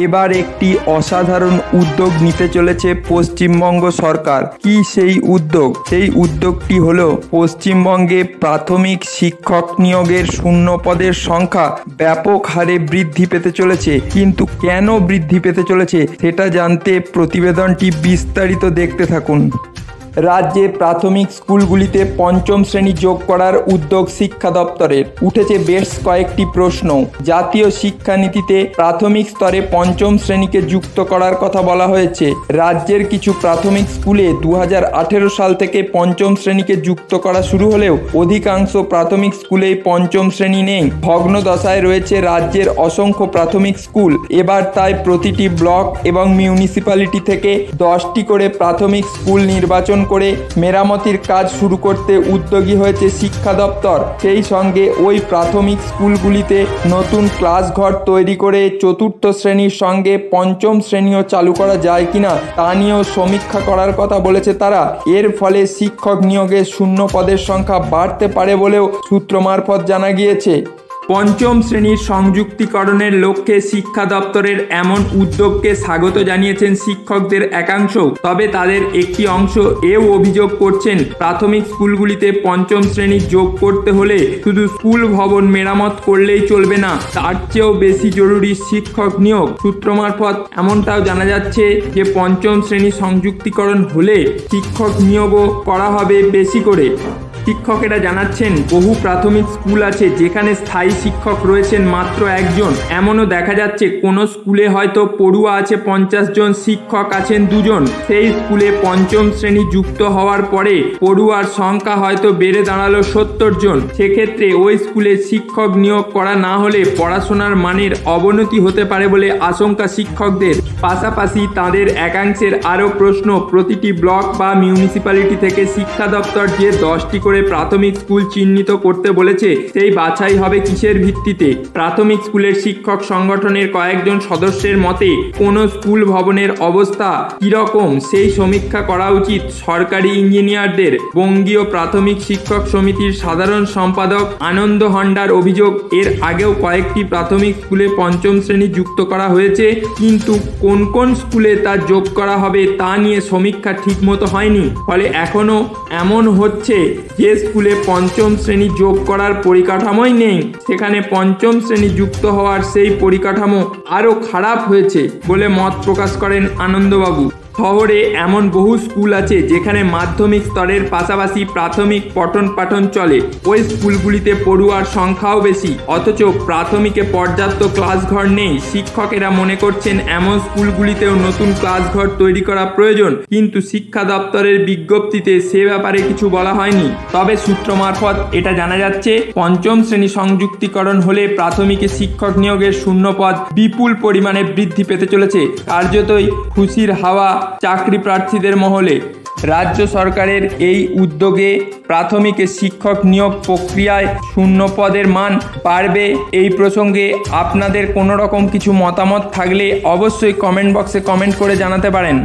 এবার একটি অসাধারণ উদ্যোগ নিতে চলেছে পশ্চিমবঙ্গ সরকার। কি সেই উদ্যোগ? সেই উদ্যোগটি হলো পশ্চিমবঙ্গে প্রাথমিক শিক্ষক নিয়োগের শূন্য পদের সংখ্যা ব্যাপক হারে বৃদ্ধি পেতে চলেছে। কিন্তু কেন বৃদ্ধি পেতে চলেছে সেটা জানতে প্রতিবেদনটি বিস্তারিত দেখতে থাকুন। রাজ্যে প্রাথমিক স্কুলগুলিতে পঞ্চম শ্রেণী যোগ করার উদ্যোগ শিক্ষা দপ্তরের। উঠেছে বেশ কয়েকটি প্রশ্ন। জাতীয় শিক্ষানীতিতে প্রাথমিক স্তরে পঞ্চম শ্রেণীকে যুক্ত করার কথা বলা হয়েছে। রাজ্যের কিছু প্রাথমিক স্কুলে 2018 সাল থেকে পঞ্চম শ্রেণীকে যুক্ত করা শুরু হলেও অধিকাংশ প্রাথমিক স্কুলেই পঞ্চম শ্রেণী নেই। ভগ্ন দশায় রয়েছে রাজ্যের অসংখ্য প্রাথমিক স্কুল। এবার তাই প্রতিটি ব্লক এবং মিউনিসিপ্যালিটি থেকে 10টি করে প্রাথমিক স্কুল নির্বাচন করে মেরামতির কাজ শুরু করতে উদ্যোগী হয়েছে শিক্ষা দপ্তর। সেই সঙ্গে ওই প্রাথমিক স্কুলগুলিতে নতুন ক্লাস ঘর তৈরি করে চতুর্থ শ্রেণীর সঙ্গে পঞ্চম শ্রেণীও চালু করা যায় কিনা তা নিয়েও সমীক্ষা করার কথা বলেছে তারা। এর ফলে শিক্ষক নিয়োগের শূন্য পদের সংখ্যা বাড়তে পারে বলেও সূত্র মারফত জানা গিয়েছে। পঞ্চম শ্রেণীর সংযুক্তিকরণের লক্ষ্যে শিক্ষা দপ্তরের এমন উদ্যোগকে স্বাগত জানিয়েছেন শিক্ষকদের একাংশ। তবে তাদের একটি অংশ এও অভিযোগ করছেন, প্রাথমিক স্কুলগুলিতে পঞ্চম শ্রেণী যোগ করতে হলে শুধু স্কুল ভবন মেরামত করলেই চলবে না, তার চেয়েও বেশি জরুরি শিক্ষক নিয়োগ। সূত্র মারফত এমনটাও জানা যাচ্ছে যে পঞ্চম শ্রেণী সংযুক্তিকরণ হলে শিক্ষক নিয়োগও করা হবে বেশি করে। শিক্ষকেরা জানাচ্ছেন, বহু প্রাথমিক স্কুল আছে যেখানে স্থায়ী শিক্ষক রয়েছেন মাত্র একজন। এমনও দেখা যাচ্ছে কোনো স্কুলে হয়তো পড়ুয়া আছে 50 জন, শিক্ষক আছেন 2 জন। সেই স্কুলে পঞ্চম শ্রেণী যুক্ত হওয়ার পরে পড়ুয়ার সংখ্যা হয়তো বেড়ে দাঁড়ালো 70 জন। সেক্ষেত্রে ওই স্কুলে শিক্ষক নিয়োগ করা না হলে পড়াশোনার মানের অবনতি হতে পারে বলে আশঙ্কা শিক্ষকদের। পাশাপাশি তাদের একাংশের আরও প্রশ্ন, প্রতিটি ব্লক বা মিউনিসিপ্যালিটি থেকে শিক্ষা দপ্তর যে 10টি করে প্রাথমিক স্কুল চিহ্নিত করতে বলেছে, সেই বাছাই হবে কিসের ভিত্তিতে? প্রাথমিক স্কুলের শিক্ষক সংগঠনের কয়েকজন সদস্যের মতে কোনো স্কুল ভবনের অবস্থা কিরকম সেই সমীক্ষা করা উচিত সরকারি ইঞ্জিনিয়ারদের। বঙ্গীয় প্রাথমিক শিক্ষক সমিতির সাধারণ সম্পাদক আনন্দ হন্ডার অভিযোগ, এর আগেও কয়েকটি প্রাথমিক স্কুলে পঞ্চম শ্রেণী যুক্ত করা হয়েছে, কিন্তু কোন কোন স্কুলে তা যোগ করা হবে তা নিয়ে সমীক্ষা ঠিকমতো হয়নি। ফলে এখনও এমন হচ্ছে যে স্কুলে পঞ্চম শ্রেণী যোগ করার পরিকাঠামোই নেই, সেখানে পঞ্চম শ্রেণী যুক্ত হওয়ার সেই পরিকাঠামো আরও খারাপ হয়েছে বলে মত প্রকাশ করেন আনন্দবাবু। শহরে এমন বহু স্কুল আছে যেখানে মাধ্যমিক স্তরের পাশাপাশি প্রাথমিক পঠন পাঠন চলে। ওই স্কুলগুলিতে পড়ুয়ার সংখ্যাও বেশি, অথচ প্রাথমিকে পর্যাপ্ত ক্লাস ঘর নেই। শিক্ষকেরা মনে করছেন এমন স্কুলগুলিতেও নতুন ক্লাস ঘর তৈরি করা প্রয়োজন, কিন্তু শিক্ষা দপ্তরের বিজ্ঞপ্তিতে সে ব্যাপারে কিছু বলা হয়নি। তবে সূত্র মারফত এটা জানা যাচ্ছে, পঞ্চম শ্রেণী সংযুক্তিকরণ হলে প্রাথমিকে শিক্ষক নিয়োগের শূন্য পদ বিপুল পরিমাণে বৃদ্ধি পেতে চলেছে। কার্যতই খুশির হাওয়া চাকরি প্রার্থীদের মহলে। রাজ্য সরকারের এই উদ্যোগে প্রাথমিকে শিক্ষক নিয়োগ প্রক্রিয়ায় শূন্য পদের মান বাড়বে। এই প্রসঙ্গে আপনাদের কোনো রকম কিছু মতামত থাকলে অবশ্যই কমেন্ট বক্সে কমেন্ট করে জানাতে পারেন।